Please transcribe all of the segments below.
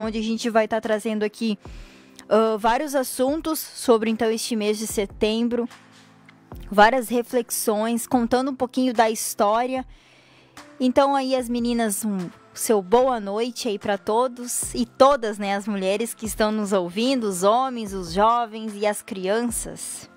onde a gente vai estar trazendo aqui vários assuntos sobre então este mês de setembro, várias reflexões, contando um pouquinho da história. Então aí as meninas, seu boa noite aí para todos e todas, né, as mulheres que estão nos ouvindo, os homens, os jovens e as crianças.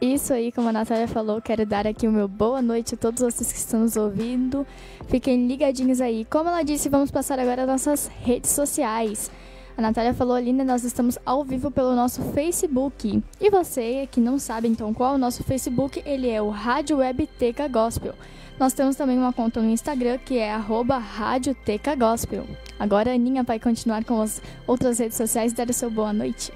Isso aí, como a Natália falou, quero dar aqui o meu boa noite a todos vocês que estão nos ouvindo. Fiquem ligadinhos aí. Como ela disse, vamos passar agora as nossas redes sociais. A Natália falou ali, né, nós estamos ao vivo pelo nosso Facebook. E você que não sabe então qual é o nosso Facebook, ele é o Rádio Web Teca Gospel. Nós temos também uma conta no Instagram que é @Rádio Teca Gospel. Agora a Aninha vai continuar com as outras redes sociais e dar o seu boa noite.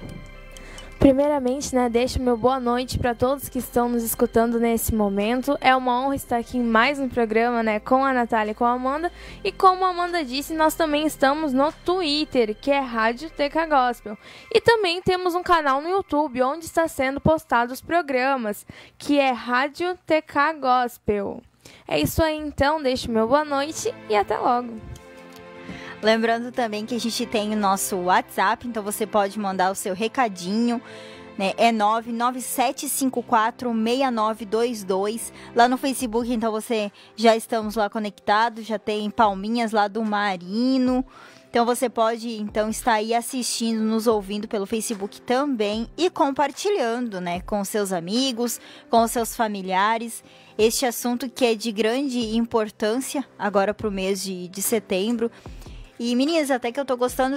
Primeiramente, deixo meu boa noite para todos que estão nos escutando nesse momento. É uma honra estar aqui em mais um programa, com a Natália e com a Amanda. E como a Amanda disse, nós também estamos no Twitter, que é Rádio Teca Gospel. E também temos um canal no YouTube, onde está sendo postados os programas, que é Rádio Teca Gospel. É isso aí, então. Deixo meu boa noite e até logo. Lembrando também que a gente tem o nosso WhatsApp, então você pode mandar o seu recadinho, né? É 997546922. Lá no Facebook, então já estamos lá conectados, já tem palminhas lá do Marino. Então você pode então estar aí assistindo, nos ouvindo pelo Facebook também e compartilhando, né, com seus amigos, com seus familiares. Este assunto que é de grande importância agora para o mês de setembro. E meninas, até que eu tô gostando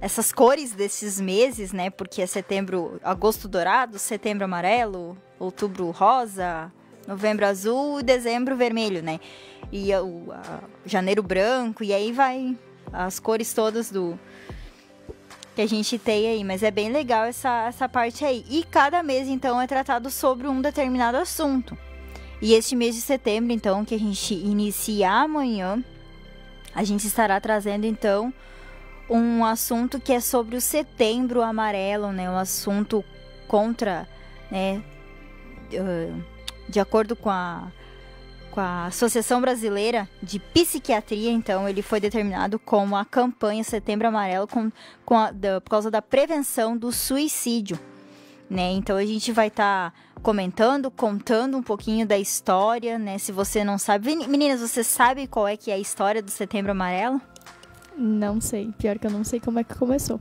essas cores desses meses, né? Porque é setembro, agosto dourado, setembro amarelo, outubro rosa, novembro azul e dezembro vermelho, né? E janeiro branco, e aí vai as cores todas que a gente tem aí. Mas é bem legal essa parte aí. E cada mês, então, é tratado sobre um determinado assunto. E este mês de setembro, então, que a gente inicia amanhã, a gente estará trazendo, então, um assunto que é sobre o setembro amarelo, né? Um assunto contra, né? De acordo com a Associação Brasileira de Psiquiatria, então, ele foi determinado como a campanha Setembro Amarelo por causa da prevenção do suicídio, né? Então, a gente vai estar contando um pouquinho da história, né? Se você não sabe. Meninas, você sabe qual é que é a história do Setembro Amarelo? Não sei. Pior que eu não sei como é que começou.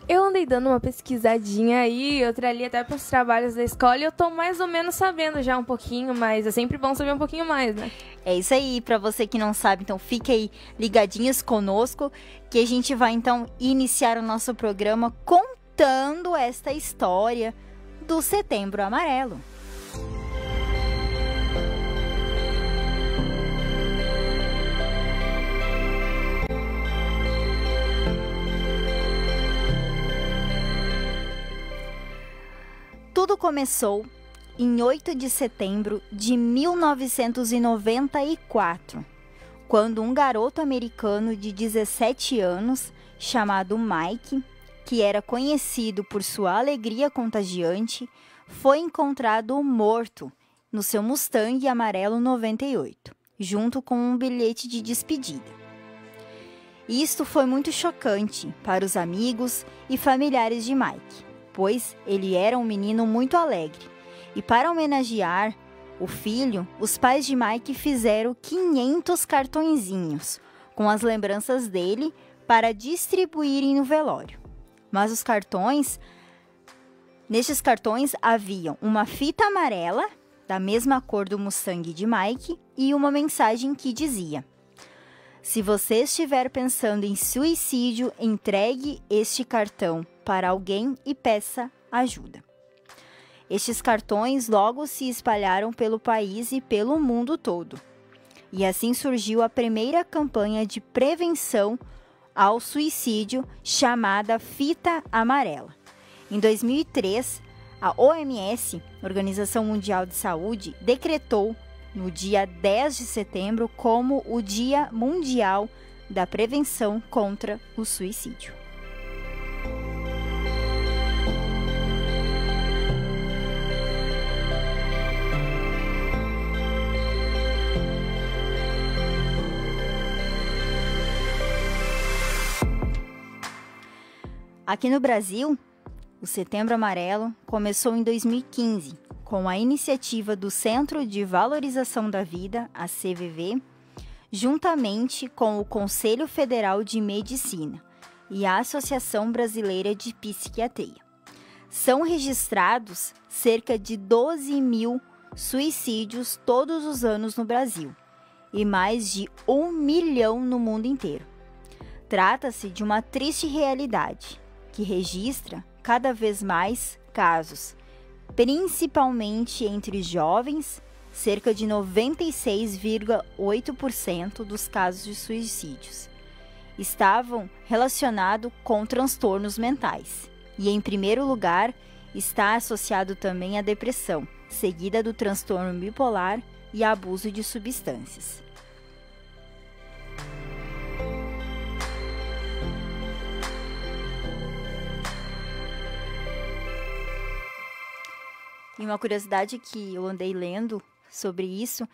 Eu andei dando uma pesquisadinha aí, outra ali até para os trabalhos da escola, e eu tô mais ou menos sabendo já um pouquinho, mas é sempre bom saber um pouquinho mais, né? É isso aí, para você que não sabe, então fique aí ligadinhos conosco, que a gente vai então iniciar o nosso programa contando esta história do Setembro Amarelo. Tudo começou em 8 de setembro de 1994, quando um garoto americano de 17 anos, chamado Mike, que era conhecido por sua alegria contagiante, foi encontrado morto no seu Mustang amarelo 98, junto com um bilhete de despedida. Isto foi muito chocante para os amigos e familiares de Mike, pois ele era um menino muito alegre. E para homenagear o filho, os pais de Mike fizeram 500 cartõezinhos com as lembranças dele para distribuírem no velório. Mas nestes cartões haviam uma fita amarela, da mesma cor do Mustang de Mike, e uma mensagem que dizia: se você estiver pensando em suicídio, entregue este cartão para alguém e peça ajuda. Estes cartões logo se espalharam pelo país e pelo mundo todo. E assim surgiu a primeira campanha de prevenção ao suicídio, chamada Fita Amarela. Em 2003, a OMS, Organização Mundial de Saúde, decretou no dia 10 de setembro como o Dia Mundial da Prevenção contra o Suicídio. Aqui no Brasil, o Setembro Amarelo começou em 2015, com a iniciativa do Centro de Valorização da Vida, a CVV, juntamente com o Conselho Federal de Medicina e a Associação Brasileira de Psiquiatria. São registrados cerca de 12 mil suicídios todos os anos no Brasil e mais de 1 milhão no mundo inteiro. Trata-se de uma triste realidade que registra cada vez mais casos, principalmente entre jovens. Cerca de 96,8% dos casos de suicídios estavam relacionados com transtornos mentais. E, em primeiro lugar, está associado também a depressão, seguida do transtorno bipolar e abuso de substâncias. E uma curiosidade que eu andei lendo sobre isso,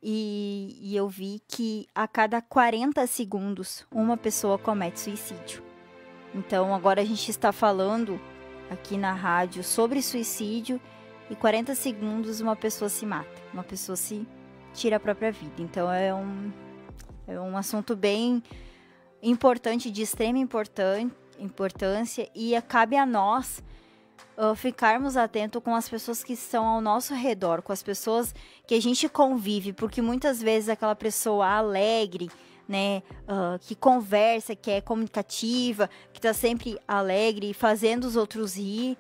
e eu vi que a cada 40 segundos uma pessoa comete suicídio. Então agora a gente está falando aqui na rádio sobre suicídio e 40 segundos uma pessoa se mata, uma pessoa se tira a própria vida. Então é um assunto bem importante, de extrema importância, e cabe a nós ficarmos atentos com as pessoas que estão ao nosso redor, com as pessoas que a gente convive, porque muitas vezes aquela pessoa alegre, né, que conversa, que é comunicativa, que está sempre alegre, fazendo os outros rir,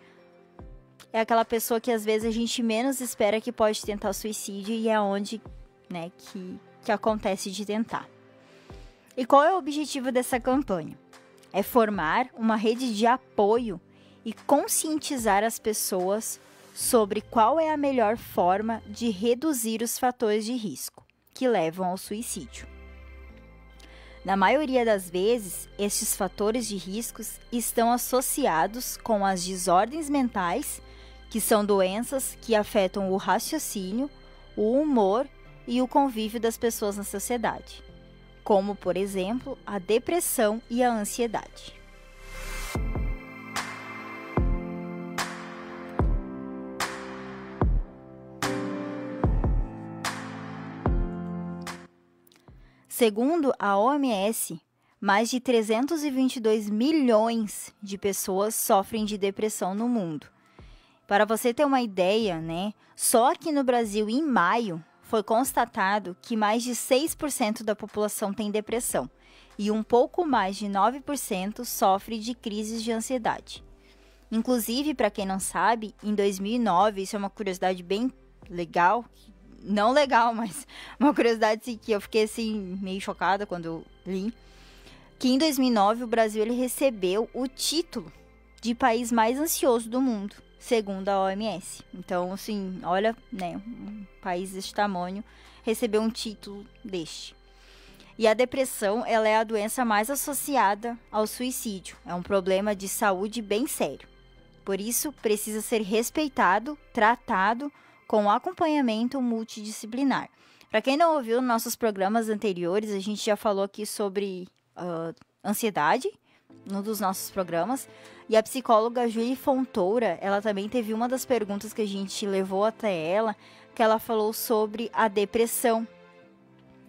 é aquela pessoa que às vezes a gente menos espera que pode tentar suicídio, e é onde, né, que acontece de tentar. E qual é o objetivo dessa campanha? É formar uma rede de apoio e conscientizar as pessoas sobre qual é a melhor forma de reduzir os fatores de risco que levam ao suicídio. Na maioria das vezes, estes fatores de riscos estão associados com as desordens mentais, que são doenças que afetam o raciocínio, o humor e o convívio das pessoas na sociedade, como, por exemplo, a depressão e a ansiedade. Segundo a OMS, mais de 322 milhões de pessoas sofrem de depressão no mundo. Para você ter uma ideia, né, só aqui no Brasil, em maio, foi constatado que mais de 6% da população tem depressão e um pouco mais de 9% sofre de crises de ansiedade. Inclusive, para quem não sabe, em 2009, isso é uma curiosidade bem legal, não legal, mas uma curiosidade assim, que eu fiquei assim, meio chocada quando eu li, que em 2009 o Brasil ele recebeu o título de país mais ansioso do mundo, segundo a OMS. Então, assim, olha, né, um país deste tamanho recebeu um título deste. E a depressão, ela é a doença mais associada ao suicídio. É um problema de saúde bem sério. Por isso, precisa ser respeitado, tratado com acompanhamento multidisciplinar. Para quem não ouviu nossos programas anteriores, a gente já falou aqui sobre ansiedade, num dos nossos programas, e a psicóloga Julie Fontoura, ela também teve uma das perguntas que a gente levou até ela, que ela falou sobre a depressão,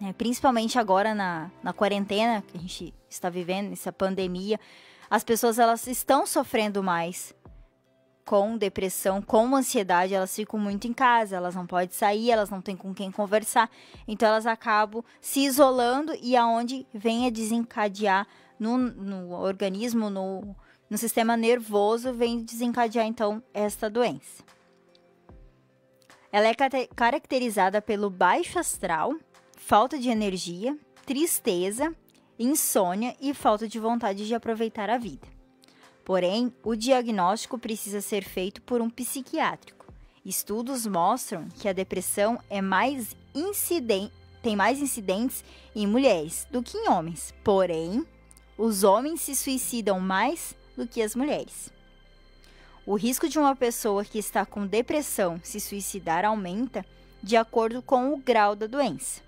né? Principalmente agora na quarentena que a gente está vivendo, essa pandemia, as pessoas elas estão sofrendo mais com depressão, com ansiedade, elas ficam muito em casa, elas não podem sair, elas não têm com quem conversar, então elas acabam se isolando, e aonde vem a desencadear no organismo, no sistema nervoso, vem desencadear então esta doença. Ela é caracterizada pelo baixo astral, falta de energia, tristeza, insônia e falta de vontade de aproveitar a vida. Porém, o diagnóstico precisa ser feito por um psiquiátrico. Estudos mostram que a depressão tem mais incidentes em mulheres do que em homens. Porém, os homens se suicidam mais do que as mulheres. O risco de uma pessoa que está com depressão se suicidar aumenta de acordo com o grau da doença.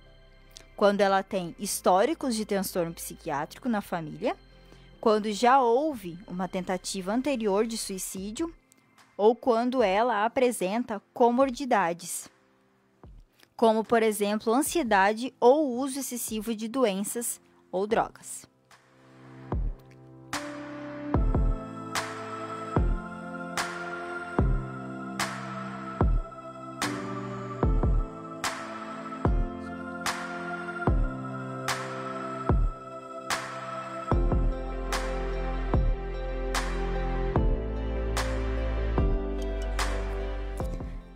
Quando ela tem históricos de transtorno psiquiátrico na família, quando já houve uma tentativa anterior de suicídio ou quando ela apresenta comorbidades, como, por exemplo, ansiedade ou uso excessivo de doenças ou drogas.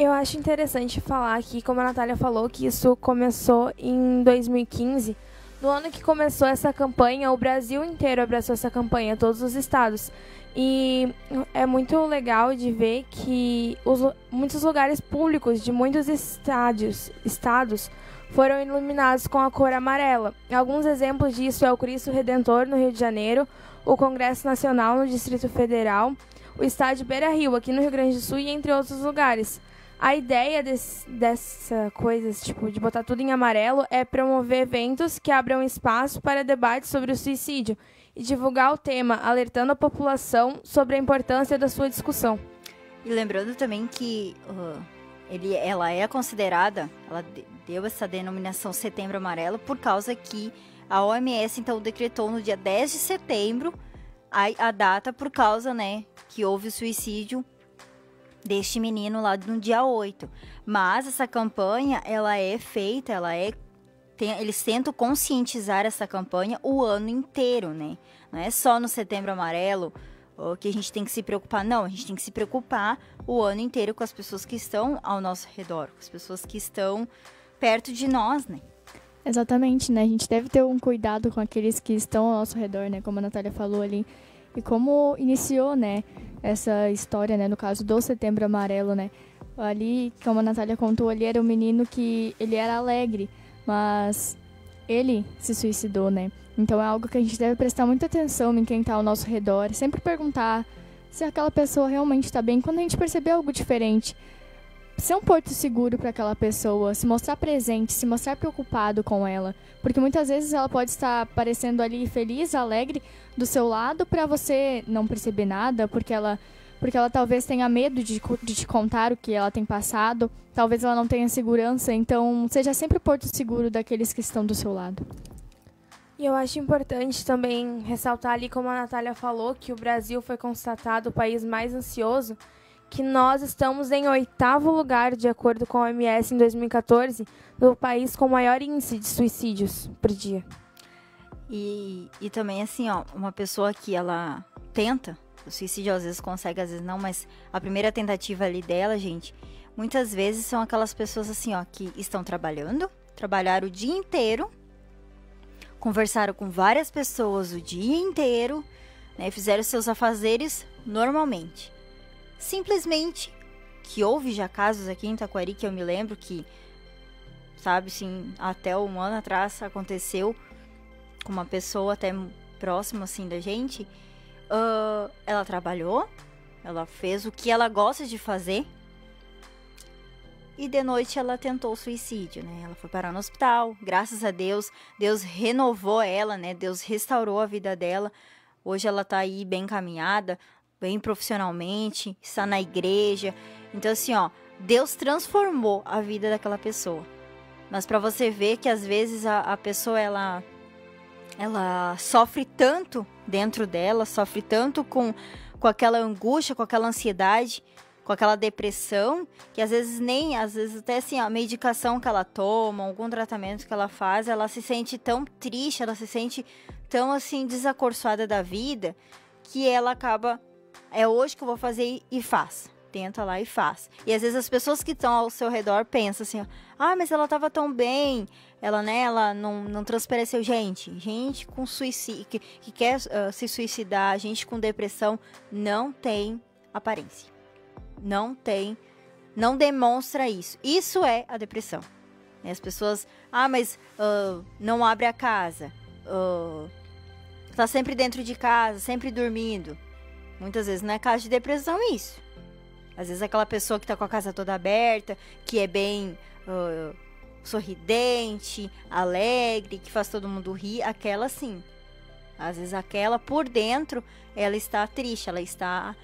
Eu acho interessante falar aqui, como a Natália falou, que isso começou em 2015. No ano que começou essa campanha, o Brasil inteiro abraçou essa campanha, todos os estados. E é muito legal de ver que muitos lugares públicos de muitos estados foram iluminados com a cor amarela. Alguns exemplos disso é o Cristo Redentor, no Rio de Janeiro, o Congresso Nacional, no Distrito Federal, o estádio Beira-Rio, aqui no Rio Grande do Sul, e entre outros lugares. A ideia dessa coisa, tipo, de botar tudo em amarelo, é promover eventos que abram espaço para debates sobre o suicídio e divulgar o tema, alertando a população sobre a importância da sua discussão. E lembrando também que ela é considerada, ela deu essa denominação Setembro Amarelo por causa que a OMS, então, decretou no dia 10 de setembro a data por causa, né, que houve o suicídio deste menino lá no dia 8. Mas essa campanha, ela é feita, eles tentam conscientizar essa campanha o ano inteiro, né? Não é só no Setembro Amarelo que a gente tem que se preocupar, não. A gente tem que se preocupar o ano inteiro com as pessoas que estão ao nosso redor, com as pessoas que estão perto de nós, né? Exatamente, né? A gente deve ter um cuidado com aqueles que estão ao nosso redor, né? Como a Natália falou ali. E como iniciou, né, essa história, né, no caso do Setembro Amarelo, né? Ali, como a Natália contou, ali era um menino que ele era alegre, mas ele se suicidou, né? Então é algo que a gente deve prestar muita atenção em quem está ao nosso redor, sempre perguntar se aquela pessoa realmente está bem. Quando a gente perceber algo diferente, ser um porto seguro para aquela pessoa, se mostrar presente, se mostrar preocupado com ela. Porque muitas vezes ela pode estar parecendo ali feliz, alegre do seu lado para você não perceber nada, porque ela talvez tenha medo de te contar o que ela tem passado, talvez ela não tenha segurança, então seja sempre o porto seguro daqueles que estão do seu lado. E eu acho importante também ressaltar ali, como a Natália falou, que o Brasil foi constatado o país mais ansioso, que nós estamos em 8º lugar, de acordo com a OMS, em 2014, no país com maior índice de suicídios por dia. E também, assim, ó, uma pessoa que ela tenta, o suicídio às vezes consegue, às vezes não, mas a primeira tentativa ali dela, gente, muitas vezes são aquelas pessoas, assim, ó, que estão trabalharam o dia inteiro, conversaram com várias pessoas o dia inteiro, né, fizeram seus afazeres normalmente. Simplesmente, que houve já casos aqui em Taquari, que eu me lembro que, sabe, sim, até um ano atrás aconteceu com uma pessoa até próxima, assim, da gente. Ela trabalhou, ela fez o que ela gosta de fazer e de noite ela tentou suicídio, né? Ela foi parar no hospital, graças a Deus, Deus renovou ela, né? Deus restaurou a vida dela. Hoje ela tá aí bem encaminhada, bem profissionalmente, está na igreja. Então, assim, ó, Deus transformou a vida daquela pessoa. Mas para você ver que às vezes a pessoa, ela sofre tanto dentro dela, sofre tanto com aquela angústia, com aquela ansiedade, com aquela depressão, que às vezes até assim, a medicação que ela toma, algum tratamento que ela faz, ela se sente tão triste, ela se sente tão, assim, desacorçoada da vida, que ela acaba, é hoje que eu vou fazer e faz. Tenta lá e faz. E às vezes as pessoas que estão ao seu redor pensam assim, mas ela estava tão bem, ela não transpareceu. Gente com suicídio, que quer se suicidar, gente com depressão, não tem aparência. Não demonstra isso. Isso é a depressão. As pessoas, mas não abre a casa, tá sempre dentro de casa, sempre dormindo. Muitas vezes não é caso de depressão isso. Às vezes aquela pessoa que tá com a casa toda aberta, que é bem sorridente, alegre, que faz todo mundo rir, aquela sim. Às vezes aquela por dentro, ela está triste, ela está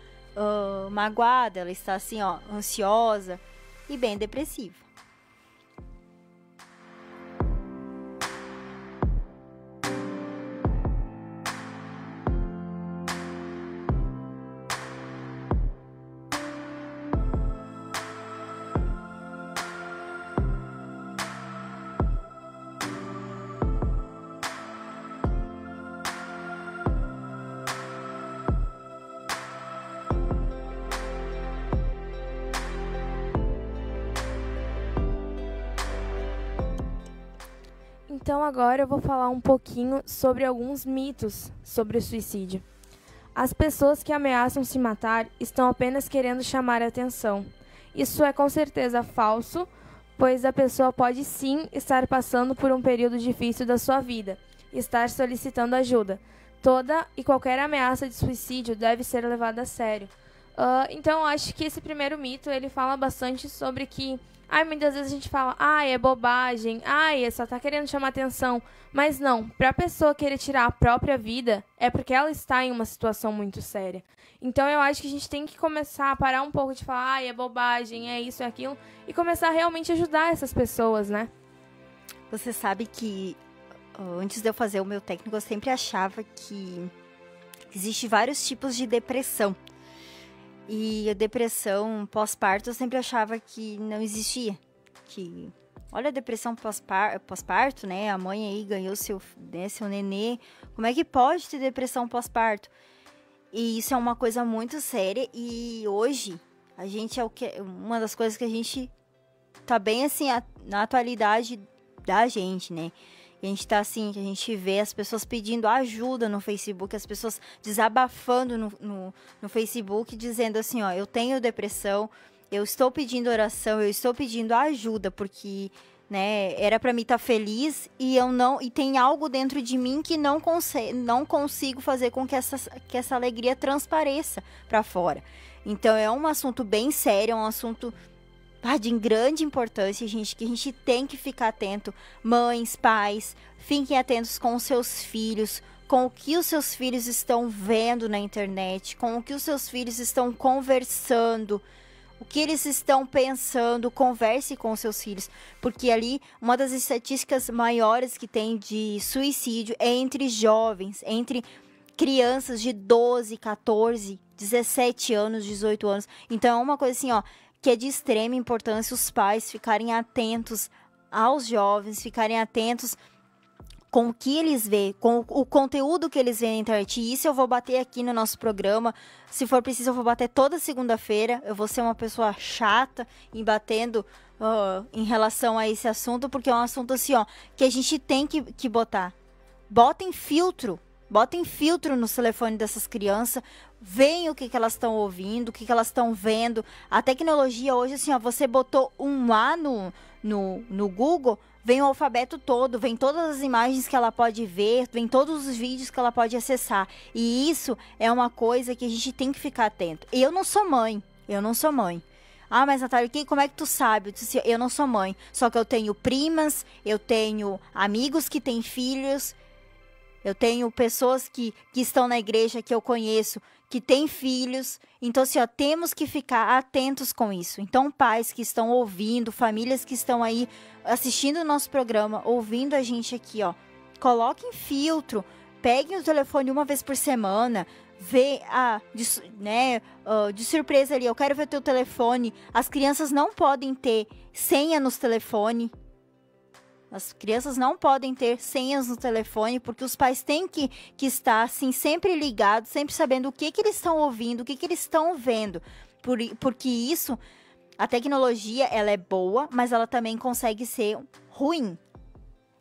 magoada, ela está assim, ó, ansiosa e bem depressiva. Então agora eu vou falar um pouquinho sobre alguns mitos sobre o suicídio. As pessoas que ameaçam se matar estão apenas querendo chamar a atenção. Isso é com certeza falso, pois a pessoa pode sim estar passando por um período difícil da sua vida e estar solicitando ajuda. Toda e qualquer ameaça de suicídio deve ser levada a sério. Então eu acho que esse primeiro mito ele fala bastante sobre que muitas vezes a gente fala, é bobagem, só tá querendo chamar atenção. Mas não, pra pessoa querer tirar a própria vida, é porque ela está em uma situação muito séria. Então eu acho que a gente tem que começar a parar um pouco de falar, é bobagem, é isso, é aquilo, e começar a realmente ajudar essas pessoas, né? Você sabe que antes de eu fazer o meu técnico, eu sempre achava que existe vários tipos de depressão. E a depressão pós-parto eu sempre achava que não existia. Que, olha a depressão pós-parto, né? A mãe aí ganhou seu nenê. Como é que pode ter depressão pós-parto? E isso é uma coisa muito séria. E hoje, a gente uma das coisas que a gente tá bem assim, na atualidade da gente, né? A gente tá assim, que a gente vê as pessoas pedindo ajuda no Facebook, as pessoas desabafando no Facebook, dizendo assim, ó, eu tenho depressão, eu estou pedindo oração, eu estou pedindo ajuda, porque, né, era pra mim estar feliz e tem algo dentro de mim que não consigo fazer com que essa alegria transpareça pra fora. Então é um assunto bem sério, é um assunto de grande importância, gente, que a gente tem que ficar atento. Mães, pais, fiquem atentos com os seus filhos, com o que os seus filhos estão vendo na internet, com o que os seus filhos estão conversando, o que eles estão pensando. Converse com os seus filhos, porque ali uma das estatísticas maiores que tem de suicídio é entre jovens, entre crianças de 12, 14, 17 anos, 18 anos. Então é uma coisa assim, ó, que é de extrema importância os pais ficarem atentos aos jovens, ficarem atentos com o que eles veem, com o conteúdo que eles veem na internet. E isso eu vou bater aqui no nosso programa. Se for preciso, eu vou bater toda segunda-feira. Eu vou ser uma pessoa chata em batendo em relação a esse assunto, porque é um assunto assim, ó, que a gente tem que botar. Botem filtro no telefone dessas crianças, veem o que elas estão ouvindo, o que elas estão vendo. A tecnologia hoje, assim, ó, você botou um A no Google, vem o alfabeto todo, vem todas as imagens que ela pode ver, vem todos os vídeos que ela pode acessar. E isso é uma coisa que a gente tem que ficar atento. Eu não sou mãe. Mas Natália, como é que tu sabe? Eu disse, eu não sou mãe, só que eu tenho primas, eu tenho amigos que têm filhos, eu tenho pessoas que estão na igreja que eu conheço, que têm filhos. Então, assim, ó, temos que ficar atentos com isso. Então, pais que estão ouvindo, famílias que estão aí assistindo o nosso programa, ouvindo a gente aqui, ó, coloquem filtro, peguem o telefone uma vez por semana, vê, de surpresa ali, eu quero ver o teu telefone. As crianças não podem ter senha nos telefones. As crianças não podem ter senhas no telefone, porque os pais têm que estar, assim, sempre ligados, sempre sabendo o que eles estão ouvindo, o que eles estão vendo. Porque isso, a tecnologia, ela é boa, mas ela também consegue ser ruim.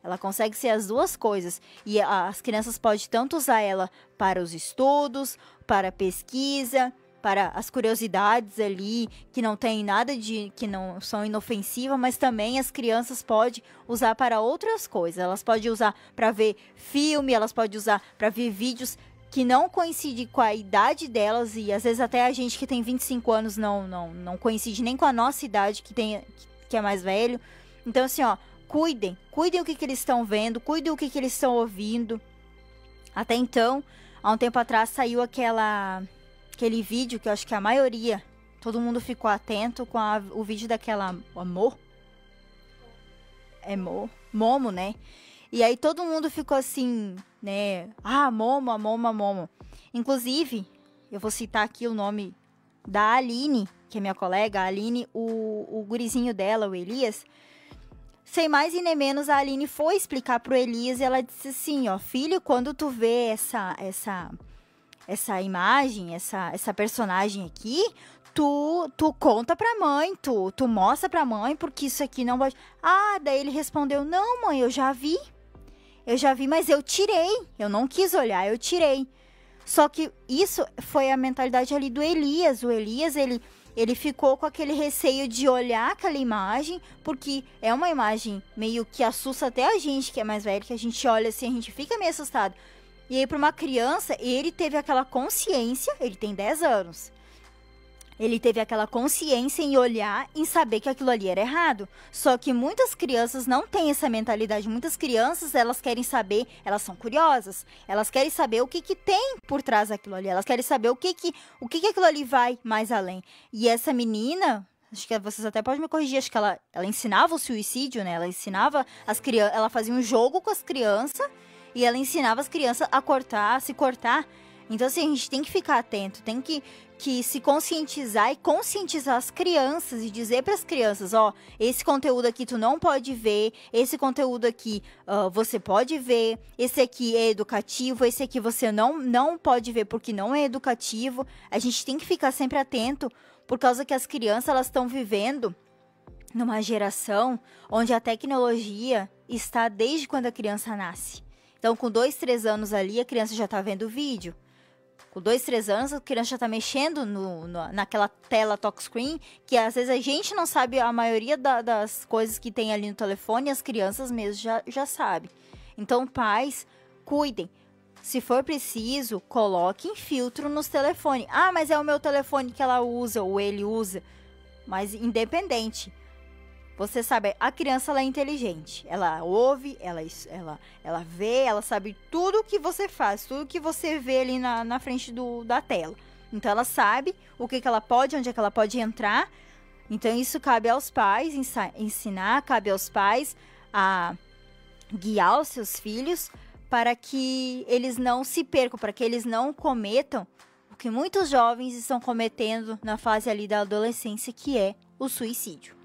Ela consegue ser as duas coisas. E as crianças podem tanto usar ela para os estudos, para a pesquisa, para as curiosidades ali, que não tem nada que não são inofensivas, mas também as crianças podem usar para outras coisas. Elas podem usar para ver filme, elas podem usar para ver vídeos que não coincidem com a idade delas, e às vezes até a gente que tem 25 anos não coincide nem com a nossa idade, que é mais velho. Então, assim, ó, cuidem o que eles estão vendo, cuidem o que eles estão ouvindo. Até então, há um tempo atrás, saiu aquele vídeo que eu acho que a maioria, todo mundo ficou atento com o vídeo daquela Momo, né? E aí todo mundo ficou assim, né? Ah, Momo. Inclusive, eu vou citar aqui o nome da Aline, que é minha colega, a Aline, o gurizinho dela, o Elias. Sem mais e nem menos, a Aline foi explicar pro Elias e ela disse assim, ó, filho, quando tu vê essa imagem, essa personagem aqui, tu conta pra mãe, tu mostra pra mãe, porque isso aqui não pode... Ah, daí ele respondeu, não, mãe, eu já vi, mas eu tirei, eu não quis olhar, eu tirei. Só que isso foi a mentalidade ali do Elias. O Elias, ele ficou com aquele receio de olhar aquela imagem, porque é uma imagem meio que assusta até a gente, que é mais velho, que a gente olha assim, a gente fica meio assustado. E aí, para uma criança, ele teve aquela consciência, ele tem 10 anos, ele teve aquela consciência em olhar, em saber que aquilo ali era errado. Só que muitas crianças não têm essa mentalidade. Muitas crianças, elas querem saber, elas são curiosas. Elas querem saber o que tem por trás daquilo ali. Elas querem saber o que aquilo ali vai mais além. E essa menina, acho que vocês até podem me corrigir, acho que ela ensinava o suicídio, né? Ela ensinava as crianças, ela fazia um jogo com as crianças e ela ensinava as crianças a se cortar. Então, assim, a gente tem que ficar atento, tem que se conscientizar e conscientizar as crianças e dizer para as crianças, ó, esse conteúdo aqui tu não pode ver, esse conteúdo aqui você pode ver, esse aqui é educativo, esse aqui você não pode ver porque não é educativo. A gente tem que ficar sempre atento, por causa que as crianças, elas estão vivendo numa geração onde a tecnologia está desde quando a criança nasce. Então, com 2, 3 anos ali, a criança já está vendo vídeo. Com 2, 3 anos, a criança já está mexendo naquela tela touchscreen, que às vezes a gente não sabe a maioria das coisas que tem ali no telefone, as crianças mesmo já sabem. Então, pais, cuidem. Se for preciso, coloquem filtro nos telefones. Ah, mas é o meu telefone que ela usa ou ele usa. Mas independente. Você sabe, a criança, ela é inteligente. Ela ouve, ela vê, ela sabe tudo que você faz, tudo que você vê ali na frente da tela. Então, ela sabe o que ela pode, onde é que ela pode entrar. Então, isso cabe aos pais ensinar, cabe aos pais a guiar os seus filhos para que eles não se percam, para que eles não cometam o que muitos jovens estão cometendo na fase ali da adolescência, que é o suicídio.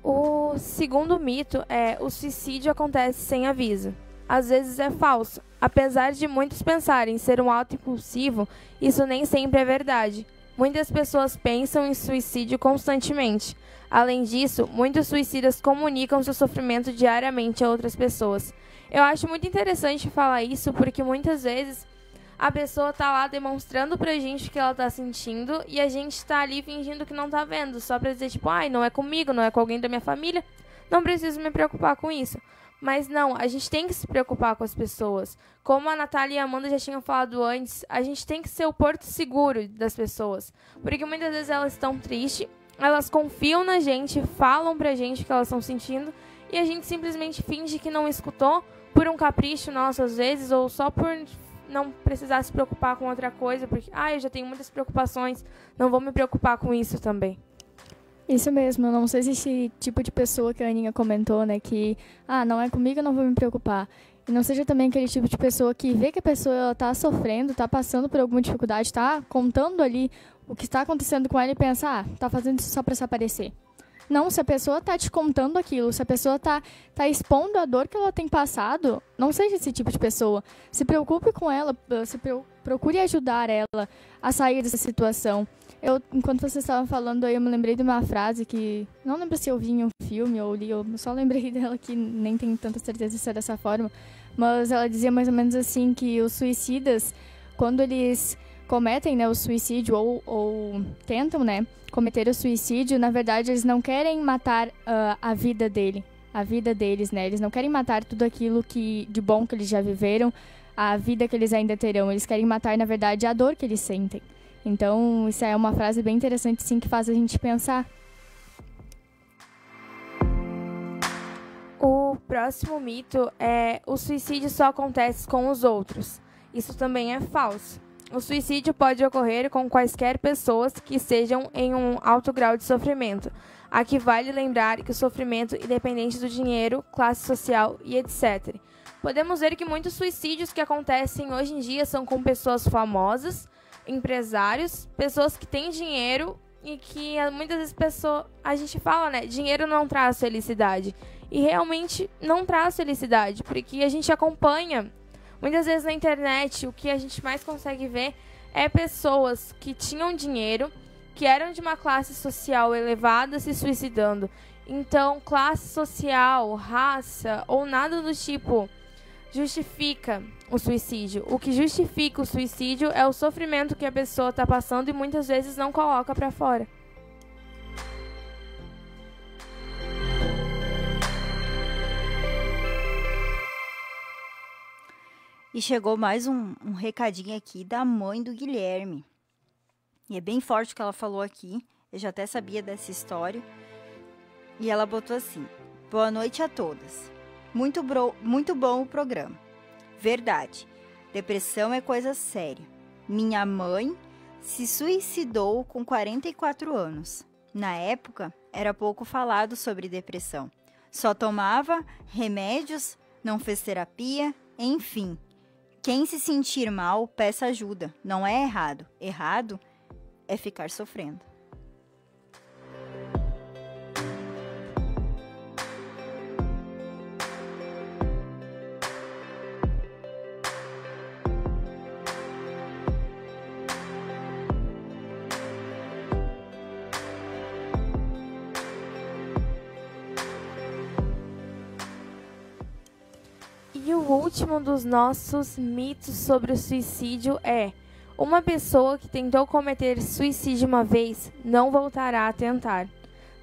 O segundo mito é: o suicídio acontece sem aviso. Às vezes é falso. Apesar de muitos pensarem ser um ato impulsivo, isso nem sempre é verdade. Muitas pessoas pensam em suicídio constantemente. Além disso, muitos suicidas comunicam seu sofrimento diariamente a outras pessoas. Eu acho muito interessante falar isso, porque muitas vezes a pessoa tá lá demonstrando pra gente o que ela tá sentindo e a gente tá ali fingindo que não tá vendo, só pra dizer, tipo, ai, não é comigo, não é com alguém da minha família, não preciso me preocupar com isso. Mas não, a gente tem que se preocupar com as pessoas. Como a Natália e a Amanda já tinham falado antes, a gente tem que ser o porto seguro das pessoas. Porque muitas vezes elas estão tristes, elas confiam na gente, falam pra gente o que elas estão sentindo e a gente simplesmente finge que não escutou por um capricho nosso às vezes, ou só por não precisar se preocupar com outra coisa, porque eu já tenho muitas preocupações, não vou me preocupar com isso também. Isso mesmo, eu não sei se esse tipo de pessoa que a Aninha comentou, né, que, não é comigo, eu não vou me preocupar. E não seja também aquele tipo de pessoa que vê que a pessoa está sofrendo, está passando por alguma dificuldade, está contando ali o que está acontecendo com ela e pensa, está fazendo isso só para se aparecer. Não, se a pessoa está te contando aquilo, se a pessoa está expondo a dor que ela tem passado, não seja esse tipo de pessoa. Se preocupe com ela, procure ajudar ela a sair dessa situação. Enquanto vocês estavam falando aí, eu me lembrei de uma frase que, não lembro se eu vi em um filme ou li, eu só lembrei dela que nem tenho tanta certeza se é dessa forma, mas ela dizia mais ou menos assim, que os suicidas, quando eles cometem, né, o suicídio ou tentam, né, cometer o suicídio, na verdade eles não querem matar a vida deles, né, eles não querem matar tudo aquilo de bom que eles já viveram, a vida que eles ainda terão, eles querem matar, na verdade, a dor que eles sentem. Então, isso é uma frase bem interessante, sim, que faz a gente pensar. O próximo mito é: o suicídio só acontece com os outros. Isso também é falso. O suicídio pode ocorrer com quaisquer pessoas que estejam em um alto grau de sofrimento. Aqui vale lembrar que o sofrimento independente do dinheiro, classe social e etc. Podemos ver que muitos suicídios que acontecem hoje em dia são com pessoas famosas, empresários, pessoas que têm dinheiro e que muitas vezes a gente fala, né, dinheiro não traz felicidade. E realmente não traz felicidade, porque a gente acompanha muitas vezes na internet, o que a gente mais consegue ver é pessoas que tinham dinheiro, que eram de uma classe social elevada se suicidando. Então, classe social, raça ou nada do tipo justifica o suicídio. O que justifica o suicídio é o sofrimento que a pessoa está passando e muitas vezes não coloca para fora. E chegou mais um recadinho aqui da mãe do Guilherme. E é bem forte o que ela falou aqui. Eu já até sabia dessa história. E ela botou assim: boa noite a todas. Muito bom o programa. Verdade. Depressão é coisa séria. Minha mãe se suicidou com 44 anos. Na época, era pouco falado sobre depressão. Só tomava remédios, não fez terapia, enfim. Quem se sentir mal, peça ajuda. Não é errado. Errado é ficar sofrendo. E o último dos nossos mitos sobre o suicídio é: uma pessoa que tentou cometer suicídio uma vez não voltará a tentar.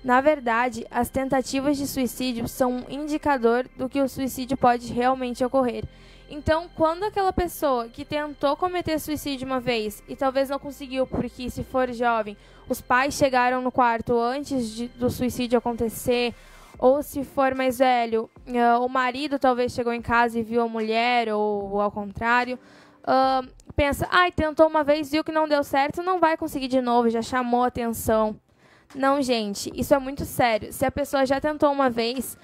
Na verdade, as tentativas de suicídio são um indicador do que o suicídio pode realmente ocorrer. Então, quando aquela pessoa que tentou cometer suicídio uma vez e talvez não conseguiu porque, se for jovem, os pais chegaram no quarto antes do suicídio acontecer, ou se for mais velho, o marido talvez chegou em casa e viu a mulher, ou ao contrário, pensa, tentou uma vez, viu que não deu certo, não vai conseguir de novo, já chamou atenção. Não, gente, isso é muito sério. Se a pessoa já tentou uma vez,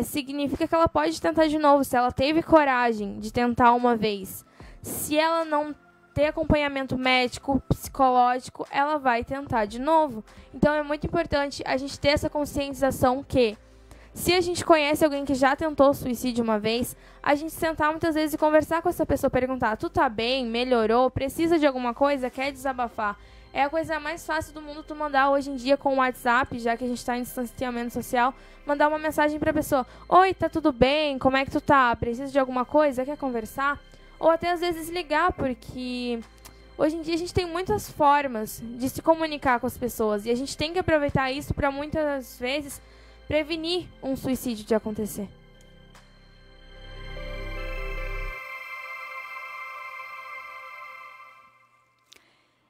significa que ela pode tentar de novo, se ela teve coragem de tentar uma vez. Se ela não ter acompanhamento médico, psicológico, ela vai tentar de novo. Então é muito importante a gente ter essa conscientização que, se a gente conhece alguém que já tentou suicídio uma vez, a gente sentar muitas vezes e conversar com essa pessoa, perguntar: tu tá bem? Melhorou? Precisa de alguma coisa? Quer desabafar? É a coisa mais fácil do mundo tu mandar hoje em dia com o WhatsApp, já que a gente está em distanciamento social, mandar uma mensagem para a pessoa: oi, tá tudo bem? Como é que tu tá? Precisa de alguma coisa? Quer conversar? Ou até às vezes ligar, porque hoje em dia a gente tem muitas formas de se comunicar com as pessoas e a gente tem que aproveitar isso para muitas vezes prevenir um suicídio de acontecer.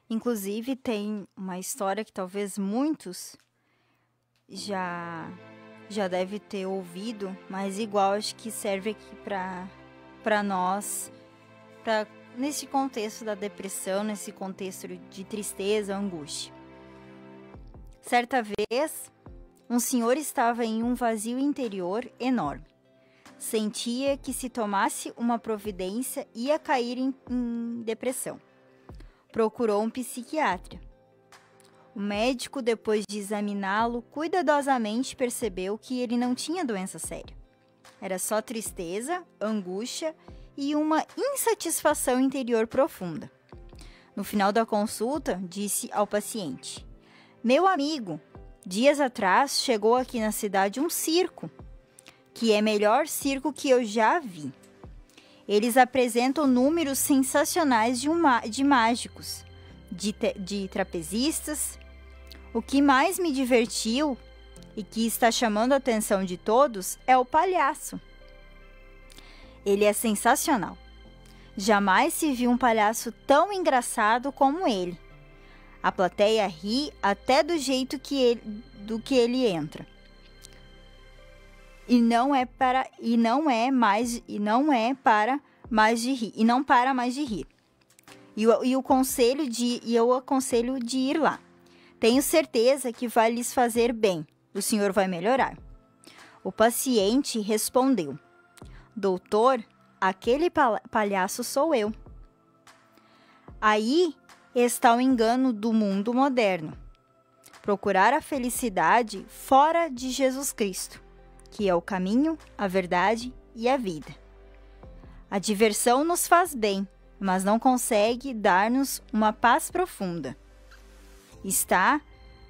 Inclusive, tem uma história que talvez muitos já devem ter ouvido, mas igual acho que serve aqui para nós, nesse contexto da depressão, nesse contexto de tristeza, angústia. Certa vez, um senhor estava em um vazio interior enorme. Sentia que, se tomasse uma providência, ia cair em depressão. Procurou um psiquiatra. O médico, depois de examiná-lo cuidadosamente, percebeu que ele não tinha doença séria. Era só tristeza, angústia e uma insatisfação interior profunda. No final da consulta, disse ao paciente: meu amigo, dias atrás chegou aqui na cidade um circo, que é o melhor circo que eu já vi. Eles apresentam números sensacionais de mágicos, de trapezistas. O que mais me divertiu e que está chamando a atenção de todos é o palhaço. Ele é sensacional. Jamais se viu um palhaço tão engraçado como ele. A plateia ri até do jeito que ele entra. E não para mais de rir. Eu aconselho de ir lá. Tenho certeza que vai lhes fazer bem. O senhor vai melhorar. O paciente respondeu: doutor, aquele palhaço sou eu. Aí está o engano do mundo moderno. Procurar a felicidade fora de Jesus Cristo, que é o caminho, a verdade e a vida. A diversão nos faz bem, mas não consegue dar-nos uma paz profunda.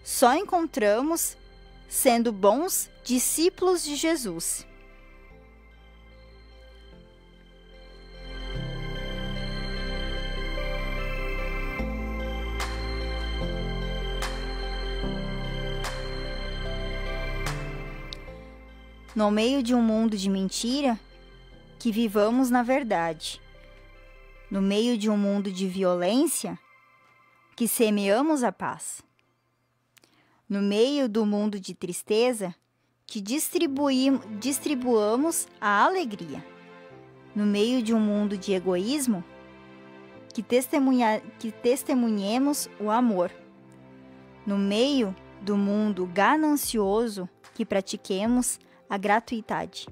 Só encontramos sendo bons discípulos de Jesus. No meio de um mundo de mentira, que vivamos na verdade. No meio de um mundo de violência, que semeamos a paz. No meio do mundo de tristeza, que distribuamos a alegria. No meio de um mundo de egoísmo, que testemunhemos o amor. No meio do mundo ganancioso, que pratiquemos a gratuidade.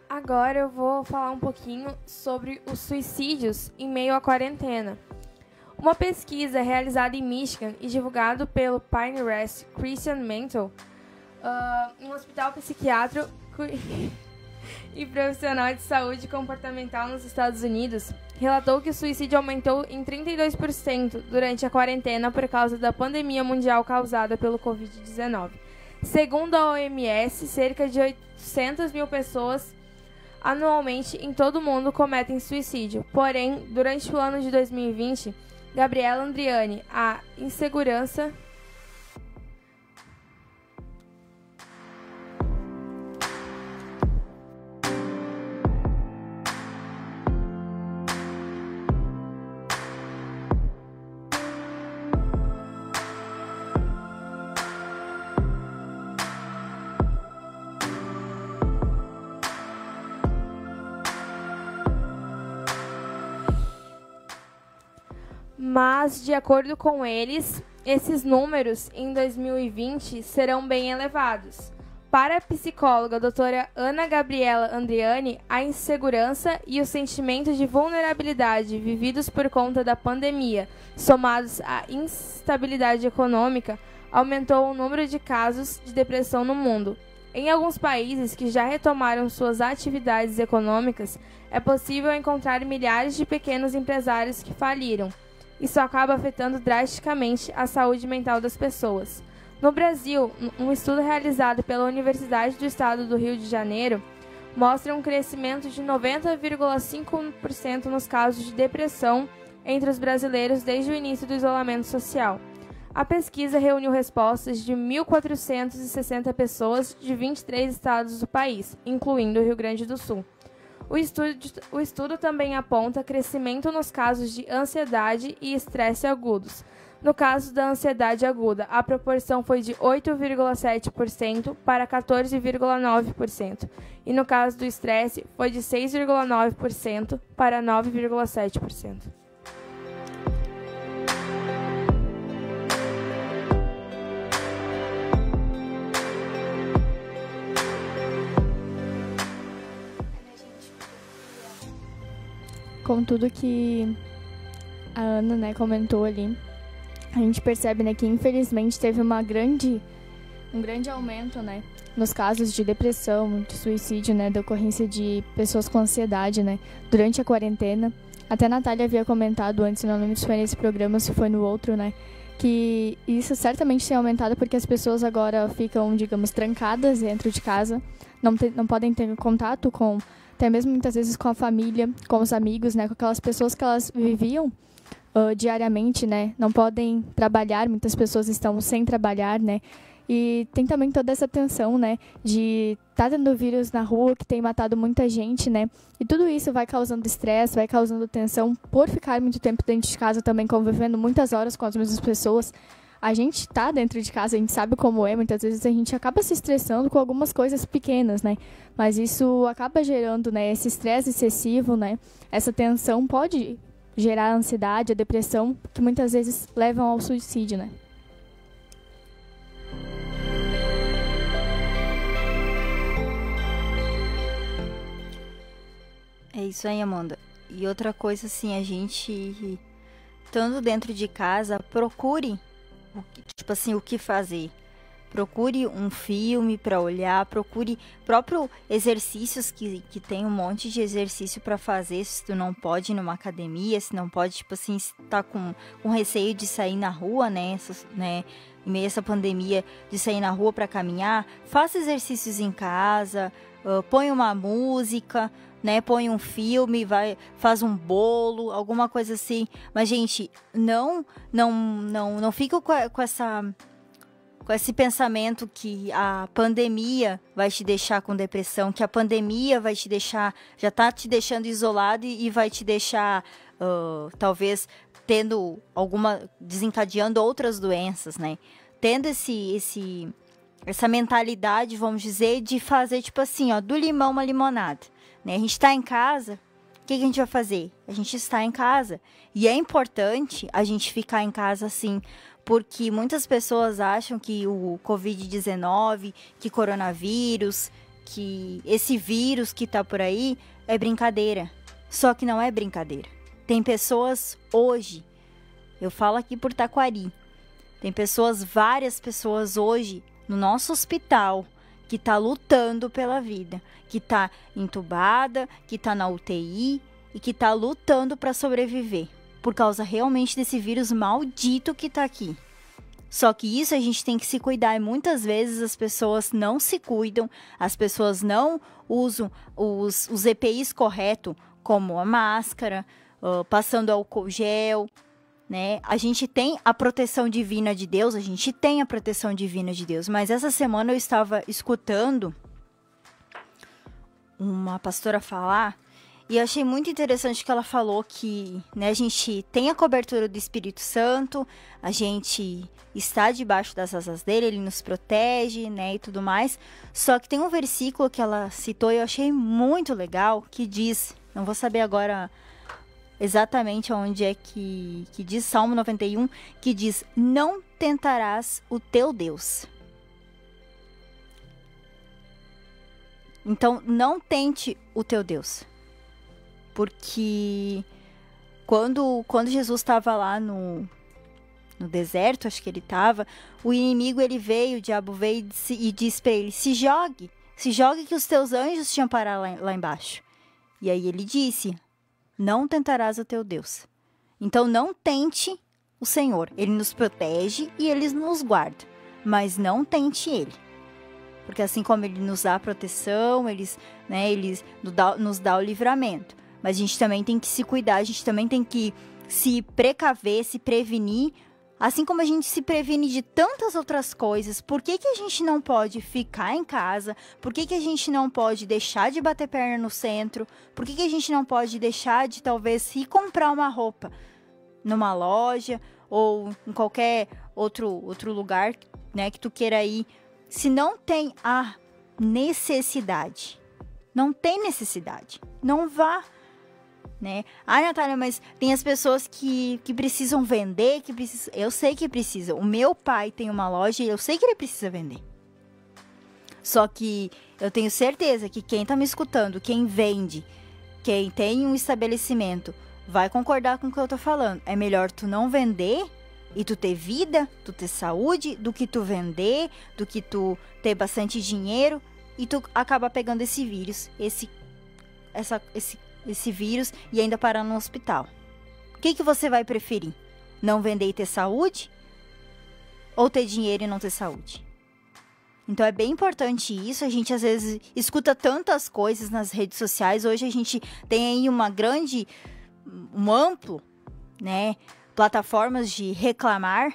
Agora eu vou falar um pouquinho sobre os suicídios em meio à quarentena. Uma pesquisa realizada em Michigan e divulgada pelo Pinehurst Christian Mental, um hospital psiquiátrico e profissional de saúde comportamental nos Estados Unidos, relatou que o suicídio aumentou em 32% durante a quarentena por causa da pandemia mundial causada pelo Covid-19. Segundo a OMS, cerca de 800 mil pessoas anualmente em todo o mundo cometem suicídio. Porém, durante o ano de 2020, Gabriela Andriani, a insegurança mas, de acordo com eles, esses números em 2020 serão bem elevados. Para a psicóloga doutora Ana Gabriela Andriani, a insegurança e o sentimento de vulnerabilidade vividos por conta da pandemia, somados à instabilidade econômica, aumentou o número de casos de depressão no mundo. Em alguns países que já retomaram suas atividades econômicas, é possível encontrar milhares de pequenos empresários que faliram. Isso acaba afetando drasticamente a saúde mental das pessoas. No Brasil, um estudo realizado pela Universidade do Estado do Rio de Janeiro mostra um crescimento de 90,5% nos casos de depressão entre os brasileiros desde o início do isolamento social. A pesquisa reuniu respostas de 1.460 pessoas de 23 estados do país, incluindo o Rio Grande do Sul. O estudo também aponta crescimento nos casos de ansiedade e estresse agudos. No caso da ansiedade aguda, a proporção foi de 8,7% para 14,9%, e no caso do estresse, foi de 6,9% para 9,7%. Com tudo que a Ana, comentou ali, a gente percebe, que infelizmente teve uma grande um grande aumento, né, nos casos de depressão, de suicídio, né, da ocorrência de pessoas com ansiedade, né, durante a quarentena. Até a Natália havia comentado antes, não lembro se foi nesse programa, se foi no outro, né, que isso certamente tem aumentado porque as pessoas agora ficam, digamos, trancadas dentro de casa, não podem ter contato com, até mesmo muitas vezes com a família, com os amigos, né, com aquelas pessoas que elas viviam diariamente, né, não podem trabalhar, muitas pessoas estão sem trabalhar, né, e tem também toda essa tensão, né, de tá tendo vírus na rua que tem matado muita gente, né, e tudo isso vai causando estresse, vai causando tensão por ficar muito tempo dentro de casa também, convivendo muitas horas com as mesmas pessoas. A gente tá dentro de casa, a gente sabe como é, muitas vezes a gente acaba se estressando com algumas coisas pequenas, né, mas isso acaba gerando, né, esse estresse excessivo, né, essa tensão pode gerar a ansiedade, a depressão, que muitas vezes levam ao suicídio, né. É isso aí, Amanda. E outra coisa, assim, a gente, estando dentro de casa, procure, tipo assim, o que fazer. Procure um filme para olhar, procure próprio exercícios que tem um monte de exercício para fazer, se tu não pode ir numa academia, se não pode, tipo assim, se tá com receio de sair na rua, né, em meio a essa pandemia, de sair na rua para caminhar, faça exercícios em casa, põe uma música, né, põe um filme, faz um bolo, alguma coisa assim. Mas, gente, não fica com esse pensamento que a pandemia vai te deixar com depressão, que a pandemia vai te deixar, já tá te deixando isolado e vai te deixar, talvez, desencadeando outras doenças, né? Tendo essa mentalidade, vamos dizer, de fazer, tipo assim, ó, do limão uma limonada. Né? A gente está em casa, o que a gente vai fazer? A gente está em casa. E é importante a gente ficar em casa assim, porque muitas pessoas acham que o Covid-19, que coronavírus, que esse vírus que está por aí é brincadeira. Só que não é brincadeira. Tem pessoas hoje, eu falo aqui por Taquari, tem várias pessoas hoje no nosso hospital que está lutando pela vida, que está entubada, que está na UTI e que está lutando para sobreviver, por causa realmente desse vírus maldito que está aqui. Só que isso a gente tem que se cuidar e muitas vezes as pessoas não se cuidam, as pessoas não usam os EPIs corretos, como a máscara, passando álcool gel, né? A gente tem a proteção divina de Deus, mas essa semana eu estava escutando uma pastora falar e eu achei muito interessante que ela falou que, né, a gente tem a cobertura do Espírito Santo, a gente está debaixo das asas dele, ele nos protege, né, e tudo mais, só que tem um versículo que ela citou e eu achei muito legal, que diz, não vou saber agora exatamente onde é que diz, Salmo 91, que diz, não tentarás o teu Deus. Então, não tente o teu Deus. Porque quando Jesus estava lá no deserto, acho que ele estava, o inimigo o diabo veio e disse para ele, se jogue que os teus anjos te amparar lá embaixo. E aí ele disse, não tentarás o teu Deus. Então não tente o Senhor. Ele nos protege e ele nos guarda. Mas não tente ele. Porque assim como ele nos dá a proteção, ele nos dá o livramento. Mas a gente também tem que se cuidar, a gente também tem que se precaver, se prevenir. Assim como a gente se previne de tantas outras coisas, por que a gente não pode ficar em casa? Por que a gente não pode deixar de bater perna no centro? Por que a gente não pode deixar de talvez ir comprar uma roupa numa loja ou em qualquer outro lugar, né, que tu queira ir? Se não tem a necessidade, não tem necessidade, não vá. Né? Ah, Natália, mas tem as pessoas que precisam vender, eu sei que precisam. O meu pai tem uma loja e eu sei que ele precisa vender. Só que eu tenho certeza que quem tá me escutando, quem vende, quem tem um estabelecimento, vai concordar com o que eu tô falando. É melhor tu não vender e tu ter vida, tu ter saúde, do que tu vender, do que tu ter bastante dinheiro e tu acabar pegando esse vírus, esse vírus e ainda parar no hospital. O que você vai preferir? Não vender e ter saúde? Ou ter dinheiro e não ter saúde? Então é bem importante isso. A gente às vezes escuta tantas coisas nas redes sociais. Hoje a gente tem aí um amplo, né, plataformas de reclamar.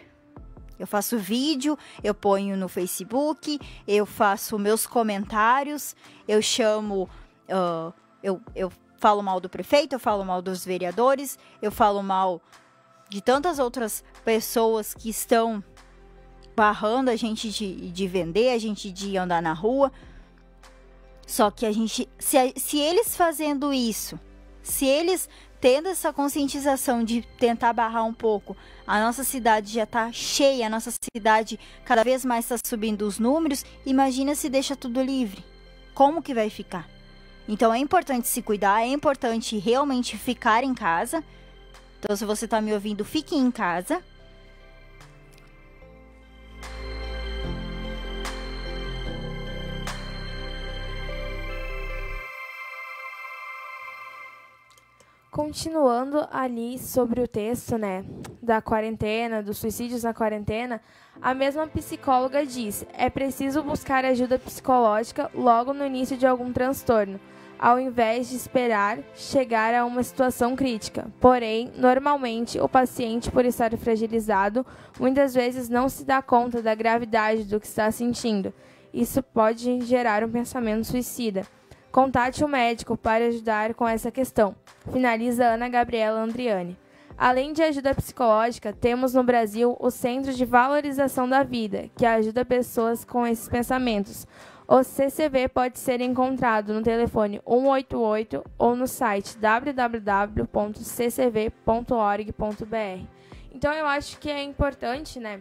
Eu faço vídeo, eu ponho no Facebook, eu faço meus comentários, eu chamo, eu falo mal do prefeito, eu falo mal dos vereadores, eu falo mal de tantas outras pessoas que estão barrando a gente de vender, a gente de andar na rua. Só que a gente, se eles fazendo isso, se eles tendo essa conscientização de tentar barrar um pouco, a nossa cidade já está cheia, a nossa cidade cada vez mais está subindo os números, imagina se deixa tudo livre. Como que vai ficar? Então é importante se cuidar, é importante realmente ficar em casa. Então se você está me ouvindo, fique em casa. Continuando ali sobre o texto, né, da quarentena, dos suicídios na quarentena, a mesma psicóloga diz: é preciso buscar ajuda psicológica logo no início de algum transtorno, ao invés de esperar chegar a uma situação crítica. Porém, normalmente, o paciente, por estar fragilizado, muitas vezes não se dá conta da gravidade do que está sentindo. Isso pode gerar um pensamento suicida. Contate o médico para ajudar com essa questão. Finaliza Ana Gabriela Andriani. Além de ajuda psicológica, temos no Brasil o Centro de Valorização da Vida, que ajuda pessoas com esses pensamentos. O CCV pode ser encontrado no telefone 188 ou no site www.ccv.org.br. Então eu acho que é importante, né,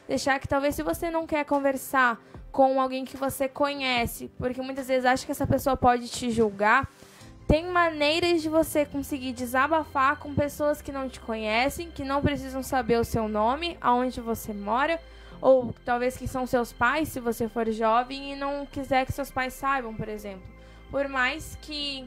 deixar que talvez se você não quer conversar com alguém que você conhece, porque muitas vezes acha que essa pessoa pode te julgar, tem maneiras de você conseguir desabafar com pessoas que não te conhecem, que não precisam saber o seu nome, aonde você mora, ou talvez que são seus pais, se você for jovem e não quiser que seus pais saibam, por exemplo. Por mais que,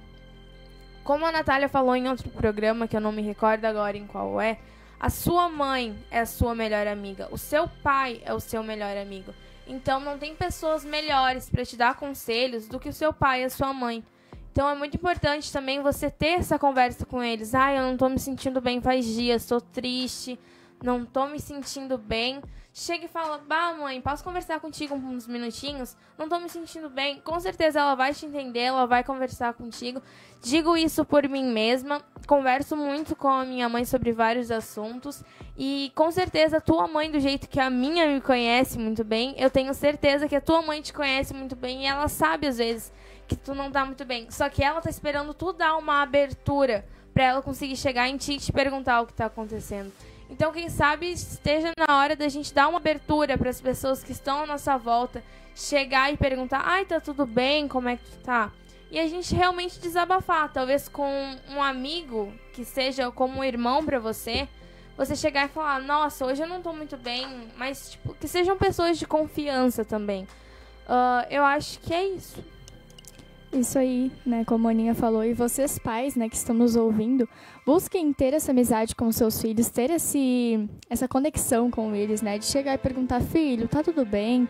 como a Natália falou em outro programa, que eu não me recordo agora em qual é, a sua mãe é a sua melhor amiga, o seu pai é o seu melhor amigo. Então não tem pessoas melhores para te dar conselhos do que o seu pai e a sua mãe. Então é muito importante também você ter essa conversa com eles. Eu não tô me sentindo bem faz dias, tô triste, não tô me sentindo bem. Chega e fala: mãe, posso conversar contigo uns minutinhos? Não tô me sentindo bem. Com certeza ela vai te entender, ela vai conversar contigo. Digo isso por mim mesma. Converso muito com a minha mãe sobre vários assuntos. E com certeza a tua mãe, do jeito que a minha me conhece muito bem, eu tenho certeza que a tua mãe te conhece muito bem. E ela sabe às vezes que tu não tá muito bem. Só que ela tá esperando tu dar uma abertura pra ela conseguir chegar em ti e te perguntar o que tá acontecendo. Então, quem sabe esteja na hora da gente dar uma abertura para as pessoas que estão à nossa volta, chegar e perguntar: tá tudo bem? Como é que tu tá? E a gente realmente desabafar, talvez com um amigo que seja como um irmão para você chegar e falar: nossa, hoje eu não tô muito bem, mas que sejam pessoas de confiança também. Eu acho que é isso. Isso aí, né, como a Aninha falou, e vocês pais, né, que estão nos ouvindo, busquem ter essa amizade com os seus filhos, ter essa conexão com eles, né, de chegar e perguntar: filho, tá tudo bem?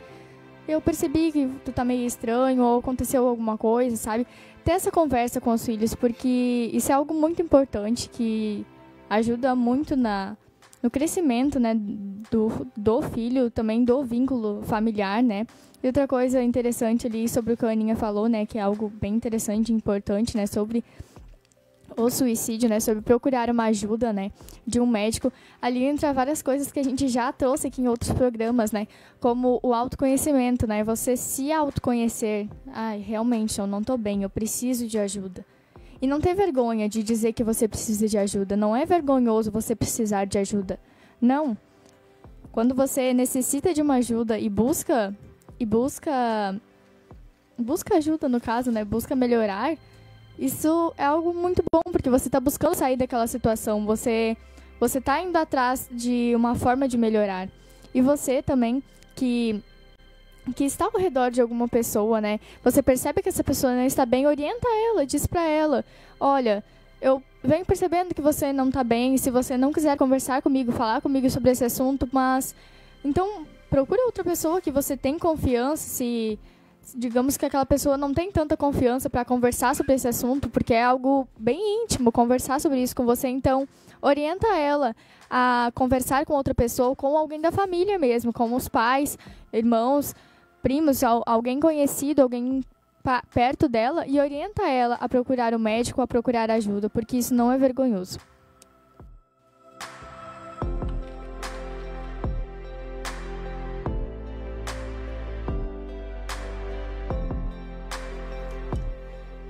Eu percebi que tu tá meio estranho, ou aconteceu alguma coisa, sabe? Ter essa conversa com os filhos, porque isso é algo muito importante, que ajuda muito no crescimento, né, do filho, também do vínculo familiar, né? E outra coisa interessante ali sobre o que a Aninha falou, né, que é algo bem interessante e importante, né, sobre o suicídio, né, sobre procurar uma ajuda, né, de um médico. Ali entra várias coisas que a gente já trouxe aqui em outros programas, né, como o autoconhecimento, né, você se autoconhecer. Realmente, eu não tô bem, eu preciso de ajuda. E não ter vergonha de dizer que você precisa de ajuda. Não é vergonhoso você precisar de ajuda. Não. Quando você necessita de uma ajuda e busca ajuda, no caso, né? Busca melhorar. Isso é algo muito bom, porque você está buscando sair daquela situação. Você você está indo atrás de uma forma de melhorar. E você também, que está ao redor de alguma pessoa, né? Você percebe que essa pessoa não está bem, orienta ela, diz para ela, olha, eu venho percebendo que você não está bem, se você não quiser conversar comigo, falar comigo sobre esse assunto, mas então procure outra pessoa que você tem confiança, se digamos que aquela pessoa não tem tanta confiança para conversar sobre esse assunto, porque é algo bem íntimo conversar sobre isso com você, então orienta ela a conversar com outra pessoa, com alguém da família mesmo, como os pais, irmãos, primos, alguém conhecido, alguém perto dela, e orienta ela a procurar o médico, a procurar ajuda, porque isso não é vergonhoso.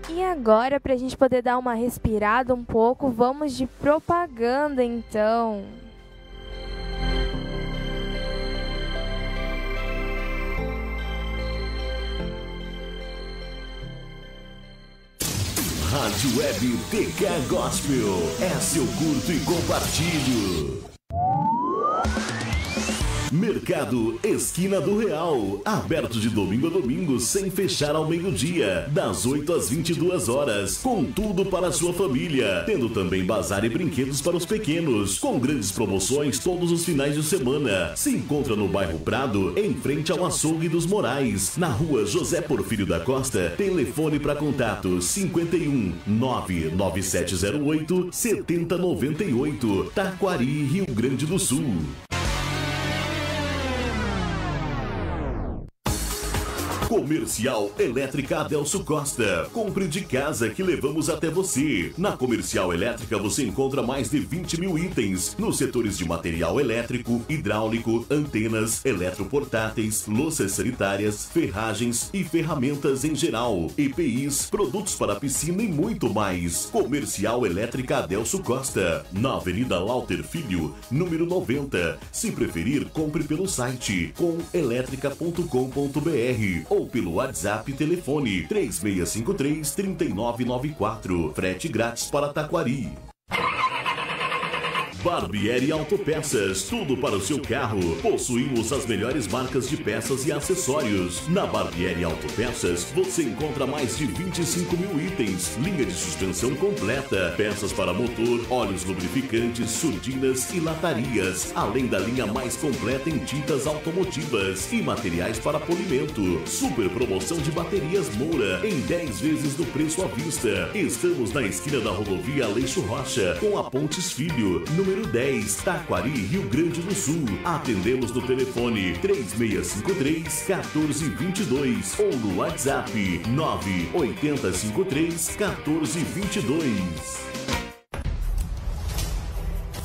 E agora, para a gente poder dar uma respirada um pouco, vamos de propaganda, então. Rádio Web TK Gospel. É seu curto e compartilho. Mercado Esquina do Real, aberto de domingo a domingo, sem fechar ao meio-dia, das 8 às 22 horas, com tudo para a sua família, tendo também bazar e brinquedos para os pequenos, com grandes promoções todos os finais de semana. Se encontra no bairro Prado, em frente ao Açougue dos Morais, na rua José Porfírio da Costa. Telefone para contato 51 99708 7098, Taquari, Rio Grande do Sul. Comercial Elétrica Adelso Costa. Compre de casa que levamos até você. Na Comercial Elétrica você encontra mais de 20 mil itens nos setores de material elétrico, hidráulico, antenas, eletroportáteis, louças sanitárias, ferragens e ferramentas em geral, EPIs, produtos para piscina e muito mais. Comercial Elétrica Adelso Costa, na Avenida Lauter Filho, número 90. Se preferir, compre pelo site comelétrica.com.br ou pelo WhatsApp telefone 3653-3994. Frete grátis para Taquari. Barbieri Autopeças, tudo para o seu carro. Possuímos as melhores marcas de peças e acessórios. Na Barbieri Autopeças, você encontra mais de 25 mil itens, linha de suspensão completa, peças para motor, óleos lubrificantes, surdinas e latarias, além da linha mais completa em tintas automotivas e materiais para polimento. Super promoção de baterias Moura, em 10 vezes do preço à vista. Estamos na esquina da rodovia Aleixo Rocha, com a Pontes Filho, número 10, Taquari, Rio Grande do Sul. Atendemos no telefone 3653-1422 ou no WhatsApp 98053-1422.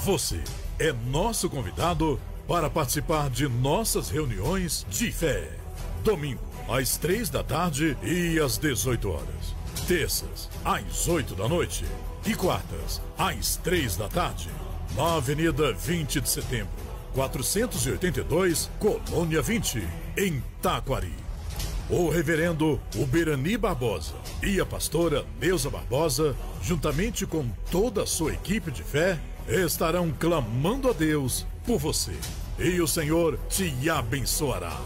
Você é nosso convidado para participar de nossas reuniões de fé. Domingo, às 3 da tarde e às 18 horas. Terças, às 8 da noite. E quartas, às 3 da tarde. Na Avenida 20 de Setembro, 482, Colônia 20, em Taquari. O reverendo Uberani Barbosa e a pastora Neuza Barbosa, juntamente com toda a sua equipe de fé, estarão clamando a Deus por você. E o Senhor te abençoará.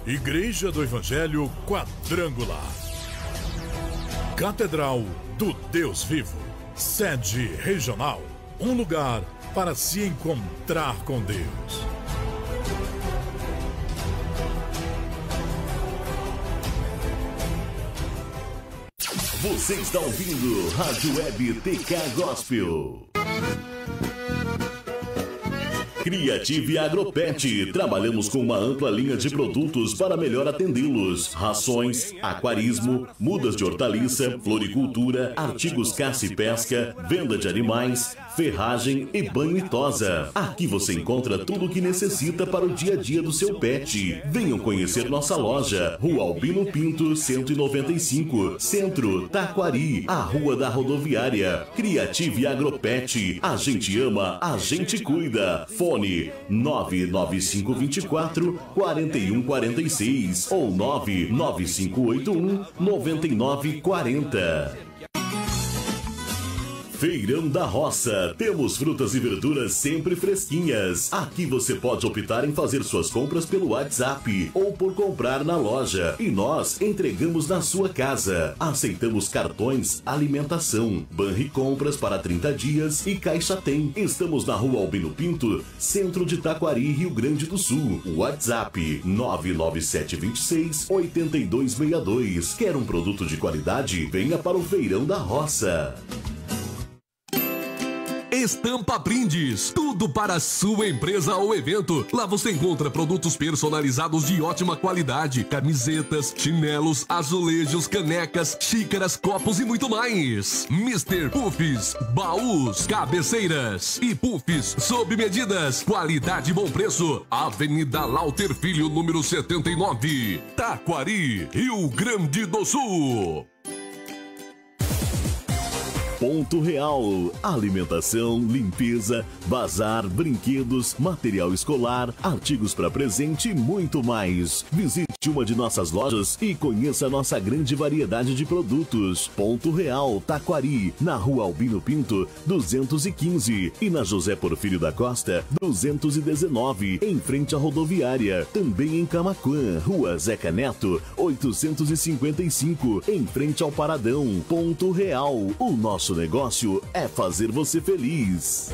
Igreja do Evangelho Quadrangular. Catedral do Deus Vivo. Sede regional. Um lugar para se encontrar com Deus. Você está ouvindo Rádio Web TK Gospel. Criative Agropet. Trabalhamos com uma ampla linha de produtos para melhor atendê-los. Rações, aquarismo, mudas de hortaliça, floricultura, artigos caça e pesca, venda de animais, ferragem e banho e tosa. Aqui você encontra tudo o que necessita para o dia a dia do seu pet. Venham conhecer nossa loja. Rua Albino Pinto, 195, Centro, Taquari, a Rua da Rodoviária. Criative Agropet. A gente ama, a gente cuida. Fone 99524 4146 ou 99581 9940. Feirão da Roça. Temos frutas e verduras sempre fresquinhas. Aqui você pode optar em fazer suas compras pelo WhatsApp ou por comprar na loja. E nós entregamos na sua casa. Aceitamos cartões, alimentação, Banri Compras para 30 dias e Caixa Tem. Estamos na Rua Albino Pinto, centro de Taquari, Rio Grande do Sul. WhatsApp 99726-8262. Quer um produto de qualidade? Venha para o Feirão da Roça. Estampa Brindes, tudo para a sua empresa ou evento. Lá você encontra produtos personalizados de ótima qualidade, camisetas, chinelos, azulejos, canecas, xícaras, copos e muito mais. Mr. Puffs, baús, cabeceiras e puffs sob medidas, qualidade e bom preço. Avenida Lauter Filho, número 79, Taquari, Rio Grande do Sul. Ponto Real. Alimentação, limpeza, bazar, brinquedos, material escolar, artigos para presente e muito mais. Visite uma de nossas lojas e conheça a nossa grande variedade de produtos. Ponto Real, Taquari, na Rua Albino Pinto, 215 e na José Porfírio da Costa, 219, em frente à rodoviária. Também em Camaquã, Rua Zeca Neto, 855, em frente ao Paradão. Ponto Real, o nosso negócio é fazer você feliz.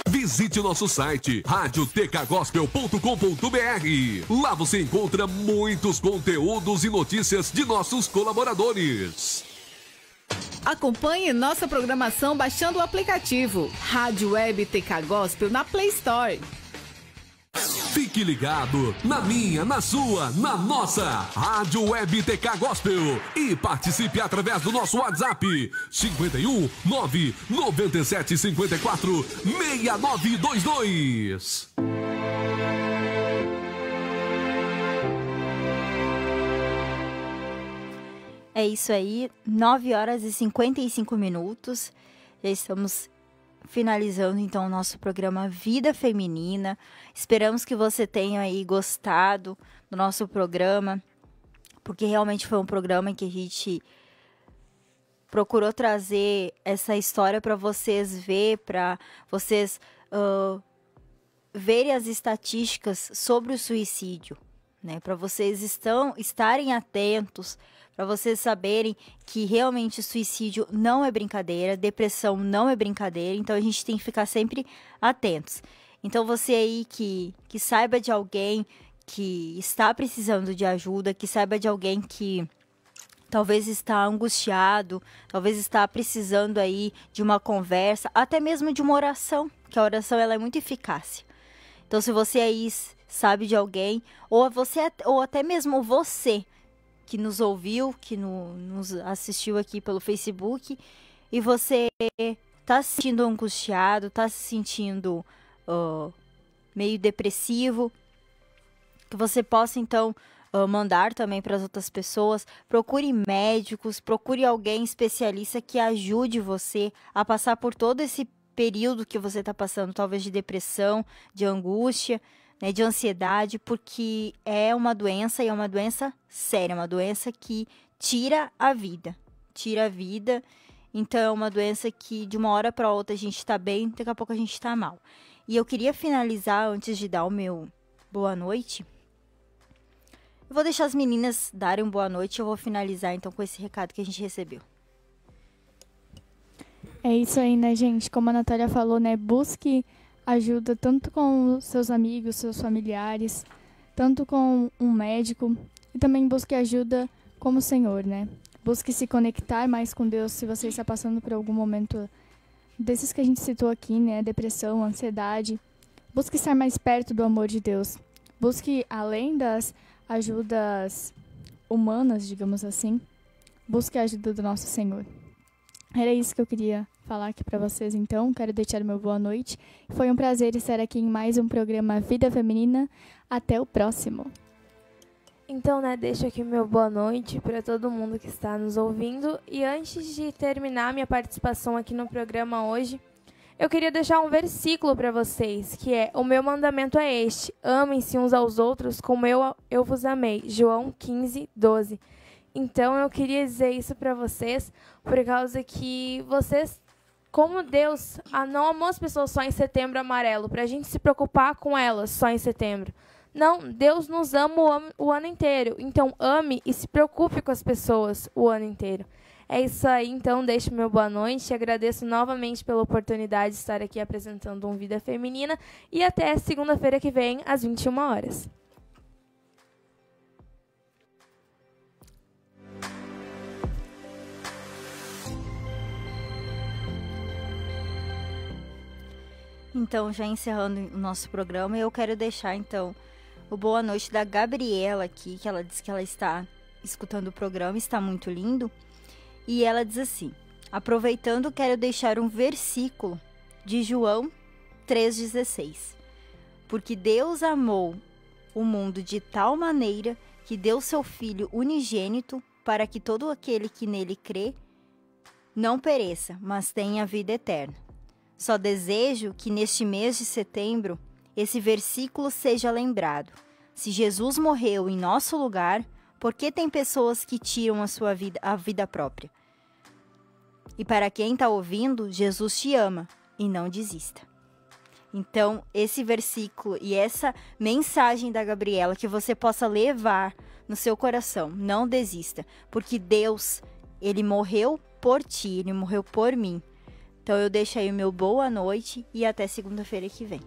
Visite o nosso site radiotecagospel.com.br. Lá você encontra muitos conteúdos e notícias de nossos colaboradores. Acompanhe nossa programação baixando o aplicativo Rádio Web TK Gospel na Play Store. Fique ligado na minha, na sua, na nossa Rádio Web TK Gospel e participe através do nosso WhatsApp 51 997 54 6922. É isso aí, 9 horas e 55 minutos. Já estamos finalizando então o nosso programa Vida Feminina. Esperamos que você tenha aí gostado do nosso programa, porque realmente foi um programa em que a gente procurou trazer essa história para vocês ver, para vocês verem as estatísticas sobre o suicídio, né? Para vocês estarem atentos, para vocês saberem que realmente suicídio não é brincadeira, depressão não é brincadeira, então a gente tem que ficar sempre atentos. Então você aí que saiba de alguém que está precisando de ajuda, que saiba de alguém que talvez está angustiado, talvez está precisando aí de uma conversa, até mesmo de uma oração, que a oração ela é muito eficaz. Então se você aí sabe de alguém, ou até mesmo você que nos ouviu, que nos assistiu aqui pelo Facebook, e você está se sentindo angustiado, está se sentindo meio depressivo, que você possa então mandar também para as outras pessoas. Procure médicos, procure alguém especialista que ajude você a passar por todo esse período que você está passando, talvez de depressão, de angústia, né, de ansiedade, porque é uma doença e é uma doença séria, uma doença que tira a vida, então é uma doença que de uma hora para outra a gente está bem, daqui a pouco a gente está mal. E eu queria finalizar, antes de dar o meu boa noite, eu vou deixar as meninas darem um boa noite e eu vou finalizar então com esse recado que a gente recebeu. É isso aí, né, gente? Como a Natália falou, né, busque ajuda tanto com seus amigos, seus familiares, tanto com um médico, e também busque ajuda como o Senhor, né? Busque se conectar mais com Deus se você está passando por algum momento desses que a gente citou aqui, né? Depressão, ansiedade. Busque estar mais perto do amor de Deus. Busque, além das ajudas humanas, digamos assim, busque a ajuda do nosso Senhor. Era isso que eu queria falar aqui para vocês, então. Quero deixar o meu boa noite. Foi um prazer estar aqui em mais um programa Vida Feminina. Até o próximo. Então, né, deixo aqui meu boa noite para todo mundo que está nos ouvindo. E antes de terminar minha participação aqui no programa hoje, eu queria deixar um versículo para vocês, que é: o meu mandamento é este, amem-se uns aos outros como eu vos amei. João 15, 12. Então eu queria dizer isso para vocês, por causa que vocês, como Deus não amou as pessoas só em Setembro Amarelo, para a gente se preocupar com elas só em setembro. Não, Deus nos ama o ano inteiro. Então ame e se preocupe com as pessoas o ano inteiro. É isso aí, então deixo meu boa noite. Agradeço novamente pela oportunidade de estar aqui apresentando um Vida Feminina. E até segunda-feira que vem, às 21 horas. Então, já encerrando o nosso programa, eu quero deixar, então, o boa noite da Gabriela aqui, que ela diz que ela está escutando o programa, está muito lindo. E ela diz assim: aproveitando, quero deixar um versículo de João 3,16. Porque Deus amou o mundo de tal maneira que deu seu Filho unigênito para que todo aquele que nele crê não pereça, mas tenha vida eterna. Só desejo que neste mês de setembro esse versículo seja lembrado. Se Jesus morreu em nosso lugar, por que tem pessoas que tiram a vida própria? E para quem está ouvindo, Jesus te ama e não desista. Então, esse versículo e essa mensagem da Gabriela, que você possa levar no seu coração, não desista, porque Deus, Ele morreu por ti, Ele morreu por mim. Então eu deixo aí o meu boa noite e até segunda-feira que vem.